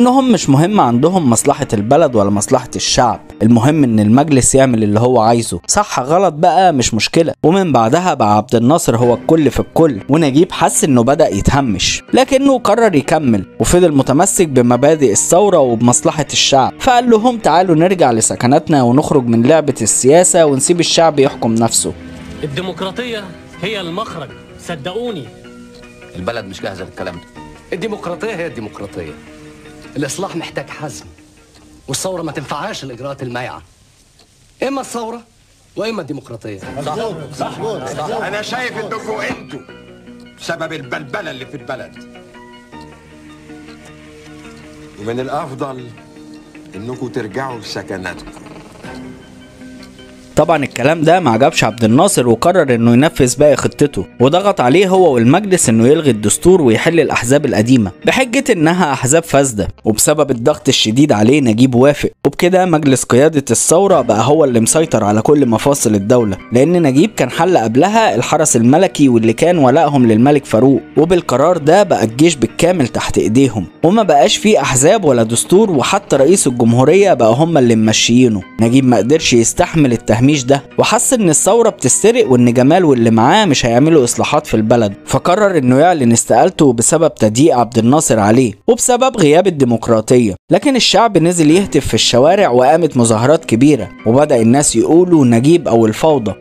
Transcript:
انهم مش مهم عندهم مصلحة البلد ولا مصلحة الشعب، المهم ان المجلس يعمل اللي هو عايزه، صح غلط بقى مش مشكلة. ومن بعدها بقى عبد الناصر هو الكل في الكل، ونجيب حس انه بدأ يتهمش، لكنه قرر يكمل وفضل متمسك بمبادئ الثورة وبمصلحة الشعب. فقال لهم تعالوا نرجع لسكناتنا ونخرج من لعبة السياسة ونسيب الشعب يحكم نفسه. الديمقراطية هي المخرج، صدقوني. البلد مش جاهزة للكلام ده. الديمقراطية هي الديمقراطية. الإصلاح محتاج حزم، والثورة ما تنفعهاش الإجراءات المايعة. إما الثورة وإما الديمقراطية. صح. أنا شايف إنكم أنتوا سبب البلبلة اللي في البلد، ومن الأفضل إنكم ترجعوا لسكناتكم. طبعا الكلام ده ما عجبش عبد الناصر، وقرر انه ينفذ باقي خطته، وضغط عليه هو والمجلس انه يلغي الدستور ويحل الاحزاب القديمه بحجه انها احزاب فاسده. وبسبب الضغط الشديد عليه نجيب وافق، وبكده مجلس قياده الثوره بقى هو اللي مسيطر على كل مفاصل الدوله، لان نجيب كان حل قبلها الحرس الملكي واللي كان ولائهم للملك فاروق، وبالقرار ده بقى الجيش بالكامل تحت ايديهم، وما بقاش فيه احزاب ولا دستور، وحتى رئيس الجمهوريه بقى هم اللي ممشيينه. نجيب ما قدرش يستحمل التهميش ده، وحس ان الثوره بتسترق وان جمال واللي معاه مش هيعملوا اصلاحات في البلد، فقرر انه يعلن استقالته بسبب تضييق عبد الناصر عليه وبسبب غياب الديمقراطيه. لكن الشعب نزل يهتف في الشوارع وقامت مظاهرات كبيره، وبدأ الناس يقولوا نجيب او الفوضى،